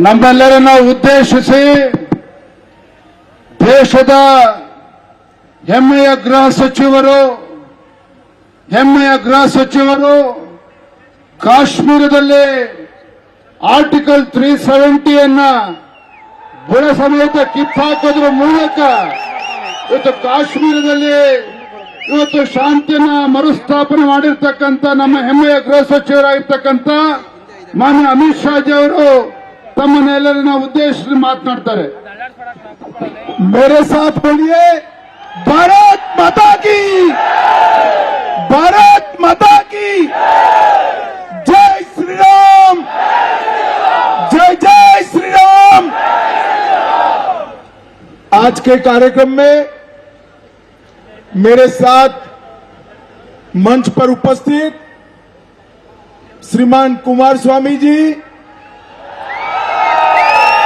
ನಮ್ಮೆಲ್ಲರನ್ನ ಉದ್ದೇಶಿಸಿ ದೇಶದ ಹೆಮ್ಮೆಯ ಗೃಹ ಸಚಿವರು ಕಾಶ್ಮೀರದಲ್ಲಿ ಆರ್ಟಿಕಲ್ 370 ಬುಡ ಸಮೇತ ಕಿತ್ತಾಕೋದ್ರ ಮೂಲಕ ಇವತ್ತು ಕಾಶ್ಮೀರದಲ್ಲಿ ಶಾಂತಿಯನ್ನ ಮರುಸ್ಥಾಪನೆ ಮಾಡಿರ್ತಕ್ಕಂಥ ನಮ್ಮ ಹೆಮ್ಮೆಯ ಗೃಹ ಸಚಿವರಾಗಿರ್ತಕ್ಕಂಥ ಮಾನ್ಯ ಅಮಿತ್ ಶಾ ಜಿ ಅವರು ತಮ್ಮನ್ನೆಲ್ಲರನ್ನ ಉದ್ದೇಶಿಸಿ ಮಾತನಾಡ್ತಾರೆ. मेरे साथ बोलिए भारत माता की, भारत माता की जय श्री राम, जय जय श्री राम। आज के कार्यक्रम में मेरे साथ मंच पर उपस्थित श्रीमान कुमार स्वामी जी,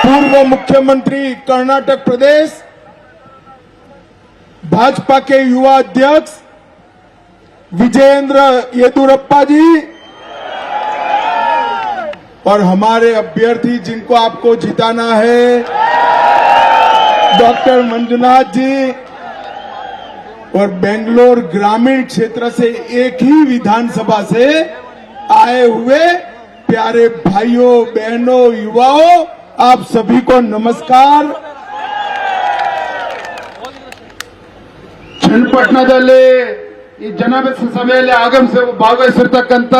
पूर्व मुख्यमंत्री कर्नाटक प्रदेश, भाजपा के युवा अध्यक्ष विजयेंद्र येदुरप्पा जी और हमारे अभ्यर्थी जिनको आपको जिताना है डॉक्टर मंजुनाथ जी, और बेंगलोर ग्रामीण क्षेत्र से एक ही विधानसभा से आए हुए प्यारे भाइयों बहनों युवाओं, आप सभी को नमस्कार। ಚನ್ನಪಟ್ಟಣದಲ್ಲಿ ಈ ಜನಬೆಸ ಸಭೆಯಲ್ಲಿ ಆಗಮಿಸಿ ಭಾಗವಹಿಸಿರ್ತಕ್ಕಂಥ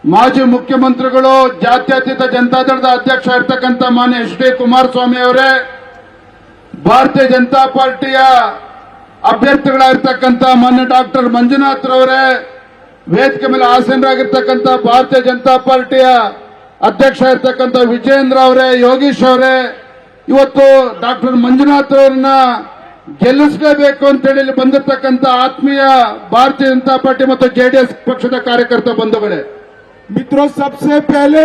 ಮಾಜಿ ಮುಖ್ಯಮಂತ್ರಿಗಳು, ಜಾತ್ಯತೀತ ಜನತಾದಳದ ಅಧ್ಯಕ್ಷ ಇರ್ತಕ್ಕಂಥ ಮಾನ್ಯ ಎಚ್ ಡಿ ಕುಮಾರಸ್ವಾಮಿ ಅವರೇ, ಭಾರತೀಯ ಜನತಾ ಪಾರ್ಟಿಯ ಅಭ್ಯರ್ಥಿಗಳಾಗಿರ್ತಕ್ಕಂಥ ಮಾನ್ಯ ಡಾಕ್ಟರ್ ಮಂಜುನಾಥ್ ರವರೇ, ವೇದಿಕೆ ಮೇಲೆ ಆಸೀನರಾಗಿರ್ತಕ್ಕಂಥ ಭಾರತೀಯ ಜನತಾ ಪಾರ್ಟಿಯ ಅಧ್ಯಕ್ಷ ಇರ್ತಕ್ಕಂಥ ವಿಜಯೇಂದ್ರ ಅವರೇ, ಯೋಗೀಶ್ ಅವರೇ, ಇವತ್ತು ಡಾಕ್ಟರ್ ಮಂಜುನಾಥ್ ಅವರನ್ನ ಗೆಲ್ಲಿಸಲೇಬೇಕು ಅಂತೇಳಿ ಇಲ್ಲಿ ಬಂದಿರತಕ್ಕಂಥ ಆತ್ಮೀಯ ಭಾರತೀಯ ಜನತಾ ಪಾರ್ಟಿ ಮತ್ತು ಜೆಡಿಎಸ್ ಪಕ್ಷದ ಕಾರ್ಯಕರ್ತ ಬಂಧುಗಳೇ, मित्रों, सबसे पहले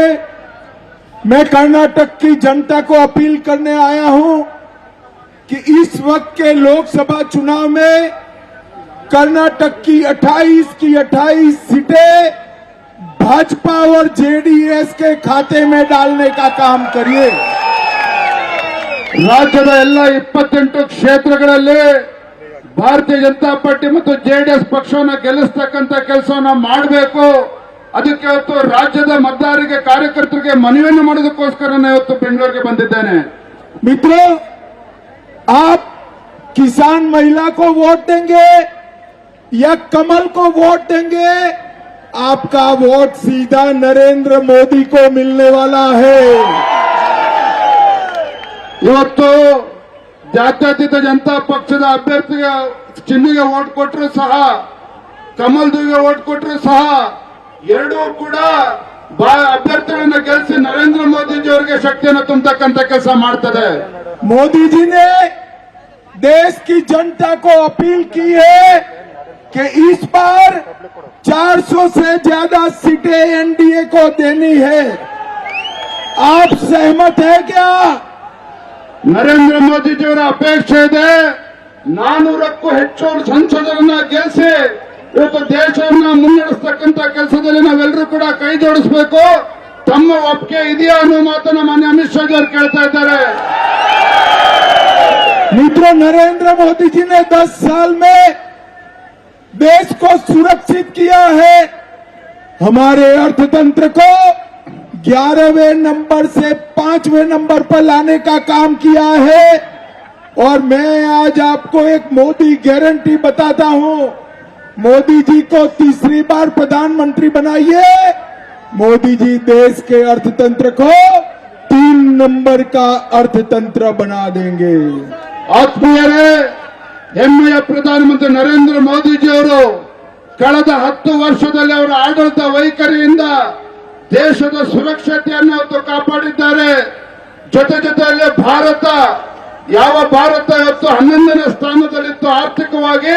मैं कर्नाटक की जनता को अपील करने आया हूं कि इस वक्त के लोकसभा चुनाव में कर्नाटक की 28 सीटें भाजपा और जेडीएस के खाते में डालने का काम करिए। ರಾಜ್ಯದ ಎಲ್ಲ 28 ಕ್ಷೇತ್ರಗಳಲ್ಲಿ ಭಾರತೀಯ ಜನತಾ ಪಾರ್ಟಿ ಮತ್ತು ಜೆಡಿಎಸ್ ಪಕ್ಷವನ್ನು ಗೆಲ್ಲಿಸತಕ್ಕಂಥ ಕೆಲಸವನ್ನ ಮಾಡಬೇಕು. ಅದಕ್ಕೆ ಇವತ್ತು ರಾಜ್ಯದ ಮತದಾರರಿಗೆ, ಕಾರ್ಯಕರ್ತರಿಗೆ ಮನವಿಯನ್ನು ಮಾಡೋದಕ್ಕೋಸ್ಕರ ಇವತ್ತು ಬೆಂಗಳೂರಿಗೆ ಬಂದಿದ್ದೇನೆ. मित्रों, आप किसान महिला को वोट देंगे या कमल को वोट देंगे, आपका वोट सीधा नरेंद्र मोदी को मिलने वाला है। ಇವತ್ತು ಜಾತ್ಯತೀತ ಜನತಾ ಪಕ್ಷದ ಅಭ್ಯರ್ಥಿಗೆ ಚಿಹ್ನೆಗೆ ವೋಟ್ ಕೊಟ್ಟರು ಸಹ, ಕಮಲ್ದಿಗೆ ವೋಟ್ ಕೊಟ್ಟರು ಸಹ, ಎರಡೂ ಕೂಡ ಅಭ್ಯರ್ಥಿಗಳನ್ನ ಗೆಲ್ಲಿಸಿ ನರೇಂದ್ರ ಮೋದಿಜಿ ಅವರಿಗೆ ಶಕ್ತಿಯನ್ನು ತುಂಬತಕ್ಕಂಥ ಕೆಲಸ ಮಾಡ್ತದೆ. मोदी जी ने देश की जनता को अपील की है कि इस बार 400 से ज्यादा सीटें एनडीए को देनी है। आप सहमत है क्या? ನರೇಂದ್ರ ಮೋದಿಜಿಯವರ ಅಪೇಕ್ಷೆ ಇದೆ 400ಕ್ಕೂ ಹೆಚ್ಚು ಸಂಸದರನ್ನ ಗೆಲ್ಲಿಸಿ ಇವತ್ತು ದೇಶವನ್ನ ಮುನ್ನಡೆಸತಕ್ಕಂಥ ಕೆಲಸದಲ್ಲಿ ನಾವೆಲ್ಲರೂ ಕೂಡ ಕೈ ಜೋಡಿಸಬೇಕು. ತಮ್ಮ ಒಪ್ಪಿಗೆ ಇದೆಯಾ ಅನ್ನೋ ಮಾತನ್ನ ಮಾನ್ಯ ಅಮಿತ್ ಶಾ ಅವರು ಕೇಳ್ತಾ ಇದ್ದಾರೆ. मित्रों, नरेंद्र मोदी जी ने 10 साल में देश को सुरक्षित किया है, हमारे अर्थतंत्र को 11वें नंबर से 5वें नंबर पर लाने का काम किया है। और मैं आज आपको एक मोदी गारंटी बताता हूं, मोदी जी को तीसरी बार प्रधानमंत्री बनाइए, मोदी जी देश के अर्थतंत्र को 3 नंबर का अर्थतंत्र बना देंगे। ಆತ್ಮೀಯರೇ, ಹೆಮ್ಮೆಯ ಪ್ರಧಾನಮಂತ್ರಿ ನರೇಂದ್ರ ಮೋದಿಜಿಯವರು ಕಳೆದ 10 ವರ್ಷದಲ್ಲಿ ಅವರ ಆಡಳಿತ ವೈಖರಿಯಿಂದ ದೇಶದ ಸುರಕ್ಷತೆಯನ್ನು ಇವತ್ತು ಕಾಪಾಡಿದ್ದಾರೆ. ಜೊತೆಯಲ್ಲಿ ಯಾವ ಭಾರತ ಇವತ್ತು 11ನೇ ಸ್ಥಾನದಲ್ಲಿತ್ತು ಆರ್ಥಿಕವಾಗಿ,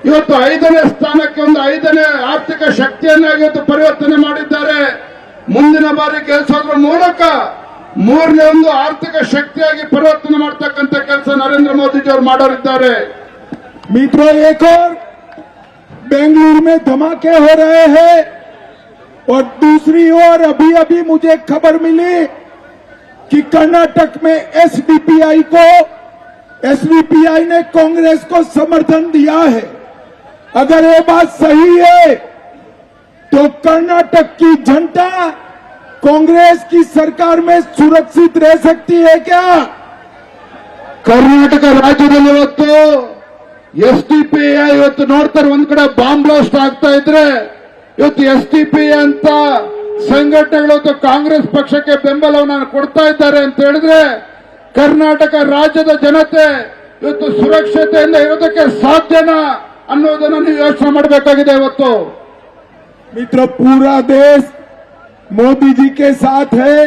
ಇವತ್ತು 5ನೇ ಸ್ಥಾನಕ್ಕೆ ಒಂದು 5ನೇ ಆರ್ಥಿಕ ಶಕ್ತಿಯನ್ನಾಗಿ ಇವತ್ತು ಪರಿವರ್ತನೆ ಮಾಡಿದ್ದಾರೆ. ಮುಂದಿನ ಬಾರಿ ಗೆಲ್ಲಿಸೋದ್ರ ಮೂಲಕ 3ನೇ ಒಂದು ಆರ್ಥಿಕ ಶಕ್ತಿಯಾಗಿ ಪರಿವರ್ತನೆ ಮಾಡತಕ್ಕಂಥ ಕೆಲಸ ನರೇಂದ್ರ ಮೋದಿಜಿ ಅವರು ಮಾಡೋರಿದ್ದಾರೆ. मित्रों, एक और बेंगलुरु में धमाके हो रहे हैं और दूसरी ओर अभी मुझे खबर मिली कि कर्नाटक में एसडीपीआई ने कांग्रेस को समर्थन दिया है। अगर ये बात सही है तो कर्नाटक की जनता कांग्रेस की सरकार में सुरक्षित रह सकती है क्या? ಕರ್ನಾಟಕ ರಾಜ್ಯದಲ್ಲಿ ಇವತ್ತು ಎಸ್ಡಿಪಿಐ ಇವತ್ತು ನೋಡ್ತಾರೆ, ಒಂದ್ ಕಡೆ ಬಾಂಬ್ ಬ್ಲಾಸ್ಟ್ ಆಗ್ತಾ ಇದ್ರೆ ಇವತ್ತು ಎಸ್ಡಿಪಿಐ ಅಂತ ಸಂಘಟನೆಗಳು ಇವತ್ತು ಕಾಂಗ್ರೆಸ್ ಪಕ್ಷಕ್ಕೆ ಬೆಂಬಲವನ್ನು ಕೊಡ್ತಾ ಇದ್ದಾರೆ ಅಂತ ಹೇಳಿದ್ರೆ ಕರ್ನಾಟಕ ರಾಜ್ಯದ ಜನತೆ ಇವತ್ತು ಸುರಕ್ಷತೆಯಿಂದ ಇರೋದಕ್ಕೆ ಸಾಧ್ಯನಾ ಅನ್ನೋದನ್ನ ನೀವು ಯೋಚನೆ ಮಾಡಬೇಕಾಗಿದೆ ಇವತ್ತು। मित्रों, पूरा देश मोदी जी के साथ है।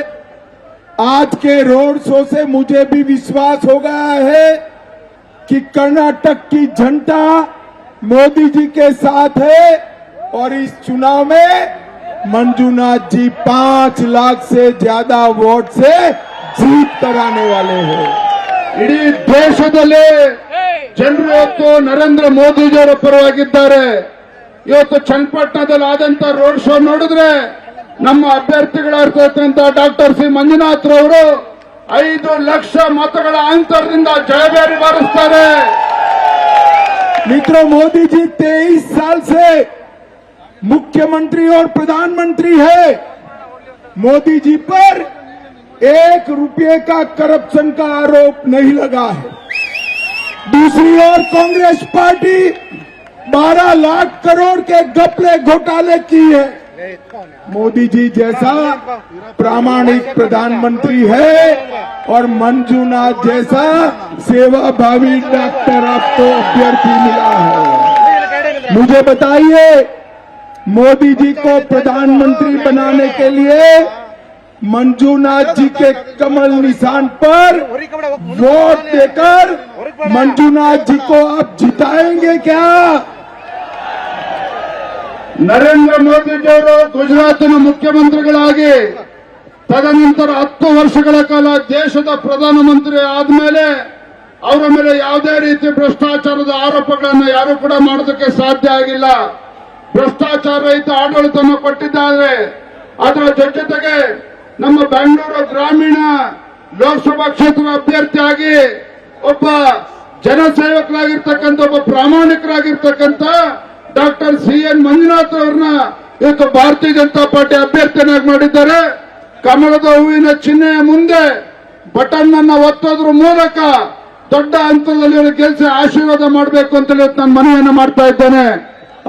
आज के रोड शो से मुझे भी विश्वास हो गया है कि कर्नाटक की जनता मोदी जी के साथ है और इस चुनाव में मंजूनाथ जी 5 लाख से ज्यादा वोट से जीत कर आने वाले हैं। ಇಡೀ ದೇಶದಲ್ಲಿ ಜನರು ಇವತ್ತು ನರೇಂದ್ರ ಮೋದಿಜಿಯವರ ಪರವಾಗಿದ್ದಾರೆ। ಇವತ್ತು ಚನ್ನಪಟ್ಟಣದಲ್ಲಿ ಆದಂತ ರೋಡ್ ಶೋ ನೋಡಿದ್ರೆ ನಮ್ಮ ಅಭ್ಯರ್ಥಿಗಳಾಗಿರ್ತಕ್ಕಂಥ ಡಾಕ್ಟರ್ ಸಿ ಮಂಜುನಾಥ್ ರವರು 5 ಲಕ್ಷ ಮತಗಳ ಅಂತರದಿಂದ ಜಯಬೇರಿ ಬಾರಿಸ್ತಾರೆ। मित्रों, मोदी जी 23 साल से मुख्यमंत्री और प्रधानमंत्री है। मोदी जी पर 1 रुपये का करप्शन का आरोप नहीं लगा है। दूसरी ओर कांग्रेस पार्टी 12 लाख करोड़ के घपले घोटाले की है। मोदी जी जैसा प्रामाणिक प्रधानमंत्री है और मंजूनाथ जैसा सेवाभावी डॉक्टर आपको अभ्यर्थी मिला है। मुझे बताइए, मोदी जी को प्रधानमंत्री बनाने के लिए मंजूनाथ जी के कमल निशान पर वोट देकर मंजूनाथ जी को आप जिताएंगे क्या? ನರೇಂದ್ರ ಮೋದಿಜಿಯವರು ಗುಜರಾತಿನ ಮುಖ್ಯಮಂತ್ರಿಗಳಾಗಿ ತದನಂತರ 10 ವರ್ಷಗಳ ಕಾಲ ದೇಶದ ಪ್ರಧಾನಮಂತ್ರಿ ಆದ್ಮೇಲೆ ಅವರ ಮೇಲೆ ಯಾವುದೇ ರೀತಿ ಭ್ರಷ್ಟಾಚಾರದ ಆರೋಪಗಳನ್ನು ಯಾರು ಕೂಡ ಮಾಡೋದಕ್ಕೆ ಸಾಧ್ಯ ಆಗಿಲ್ಲ। ಭ್ರಷ್ಟಾಚಾರ ರಹಿತ ಆಡಳಿತವನ್ನು ಕೊಟ್ಟಿದ್ದಾರೆ। ಅದರ ಜೊತೆಗೆ ನಮ್ಮ ಬೆಂಗಳೂರು ಗ್ರಾಮೀಣ ಲೋಕಸಭಾ ಕ್ಷೇತ್ರದ ಅಭ್ಯರ್ಥಿಯಾಗಿ ಒಬ್ಬ ಜನಸೇವಕರಾಗಿರ್ತಕ್ಕಂಥ ಒಬ್ಬ ಪ್ರಾಮಾಣಿಕರಾಗಿರ್ತಕ್ಕಂಥ ಡಾಕ್ಟರ್ ಸಿ.ಎನ್. ಮಂಜುನಾಥ್ ಅವರನ್ನ ಇವತ್ತು ಭಾರತೀಯ ಜನತಾ ಪಾರ್ಟಿ ಅಭ್ಯರ್ಥಿಯನ್ನಾಗಿ ಮಾಡಿದ್ದಾರೆ। ಕಮಲದ ಹೂವಿನ ಚಿಹ್ನೆಯ ಮುಂದೆ ಬಟನ್ ಅನ್ನ ಒತ್ತೋದ್ರ ಮೂಲಕ ದೊಡ್ಡ ಹಂತದಲ್ಲಿ ಗೆಲ್ಲಿಸಿ ಆಶೀರ್ವಾದ ಮಾಡಬೇಕು ಅಂತ ಹೇಳಿ ನಾನು ಮನವಿಯನ್ನು ಮಾಡ್ತಾ ಇದ್ದೇನೆ।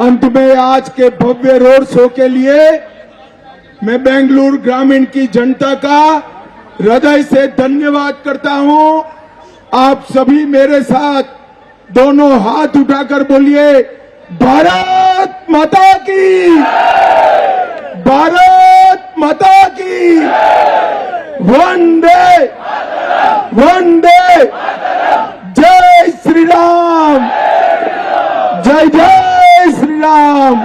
अंत में आज के भव्य रोड शो के लिए मैं बेंगलुरु ग्रामीण की जनता का हृदय से धन्यवाद करता हूं। आप सभी मेरे साथ दोनों हाथ उठाकर बोलिए, भारत माता की, भारत माता की, वंदे वंदे, जय श्री राम, जय जय श्री राम।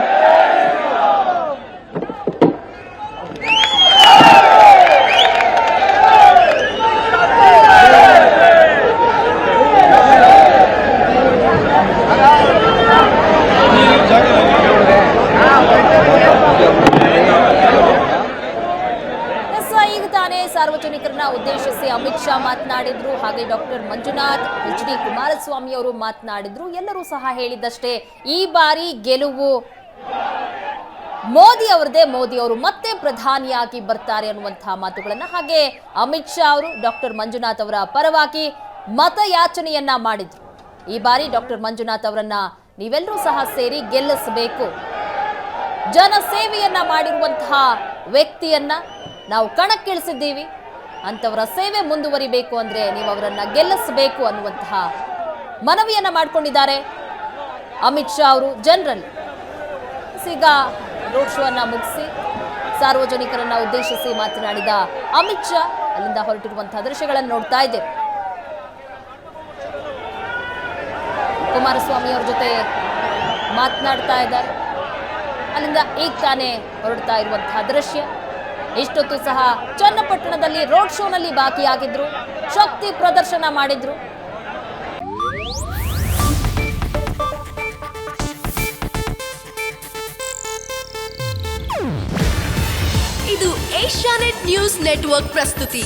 ಈಗ ತಾನೇ ಸಾರ್ವಜನಿಕರನ್ನ ಉದ್ದೇಶಿಸಿ ಅಮಿತ್ ಶಾ ಮಾತನಾಡಿದ್ರು, ಹಾಗೆ ಡಾಕ್ಟರ್ ಮಂಜುನಾಥ್, ಎಚ್.ಡಿ. ಕುಮಾರಸ್ವಾಮಿ ಅವರು ಮಾತನಾಡಿದ್ರು। ಎಲ್ಲರೂ ಸಹ ಹೇಳಿದಷ್ಟೇ, ಈ ಬಾರಿ ಗೆಲುವು ಮೋದಿ ಅವರದೇ, ಮೋದಿ ಅವರು ಮತ್ತೆ ಪ್ರಧಾನಿಯಾಗಿ ಬರ್ತಾರೆ ಅನ್ನುವಂತಹ ಮಾತುಗಳನ್ನ, ಹಾಗೆ ಅಮಿತ್ ಶಾ ಅವರು ಡಾಕ್ಟರ್ ಮಂಜುನಾಥ್ ಅವರ ಪರವಾಗಿ ಮತಯಾಚನೆಯನ್ನ ಮಾಡಿದ್ರು। ಈ ಬಾರಿ ಡಾಕ್ಟರ್ ಮಂಜುನಾಥ್ ಅವರನ್ನ ನೀವೆಲ್ಲರೂ ಸಹ ಸೇರಿ ಗೆಲ್ಲಿಸಬೇಕು, ಜನಸೇವೆಯನ್ನ ಮಾಡಿರುವಂತಹ ವ್ಯಕ್ತಿಯನ್ನ ನಾವು ಕಣಕ್ಕಿಳಿಸಿದ್ದೀವಿ, ಅಂತವರ ಸೇವೆ ಮುಂದುವರಿಬೇಕು ಅಂದ್ರೆ ನೀವು ಅವರನ್ನ ಗೆಲ್ಲಿಸಬೇಕು ಅನ್ನುವಂತಹ ಮನವಿಯನ್ನ ಮಾಡಿಕೊಂಡಿದ್ದಾರೆ ಅಮಿತ್ ಶಾ ಅವರು ಜನರಲ್ಲಿ। ಈಗ ರೋಡ್ ಶೋ ಅನ್ನ ಮುಗಿಸಿ ಸಾರ್ವಜನಿಕರನ್ನ ಉದ್ದೇಶಿಸಿ ಮಾತನಾಡಿದ ಅಮಿತ್ ಶಾ ಅಲ್ಲಿಂದ ಹೊರಟಿರುವಂತಹ ದೃಶ್ಯಗಳನ್ನು ನೋಡ್ತಾ ಇದ್ದೇವೆ। ಕುಮಾರಸ್ವಾಮಿ ಅವರ ಜೊತೆ ಮಾತನಾಡ್ತಾ ಇದ್ದಾರೆ, ಅಲ್ಲಿಂದ ಈಗ ತಾನೇ ಹೊರಡ್ತಾ ಇರುವಂತಹ ದೃಶ್ಯ। ಇಷ್ಟೊತ್ತು ಸಹ ಚನ್ನಪಟ್ಟಣದಲ್ಲಿ ರೋಡ್ ಶೋನಲ್ಲಿ ಭಾಗಿಯಾಗಿದ್ರು, ಶಕ್ತಿ ಪ್ರದರ್ಶನ ಮಾಡಿದ್ರು। ಇದು ಏಷ್ಯಾನೆಟ್ ನ್ಯೂಸ್ ನೆಟ್ವರ್ಕ್ ಪ್ರಸ್ತುತಿ।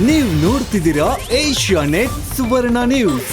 ನೀವು ನೋಡ್ತಿದ್ದೀರಾ ಏಷ್ಯಾ ನೆಟ್ ಸುವರ್ಣ ನ್ಯೂಸ್.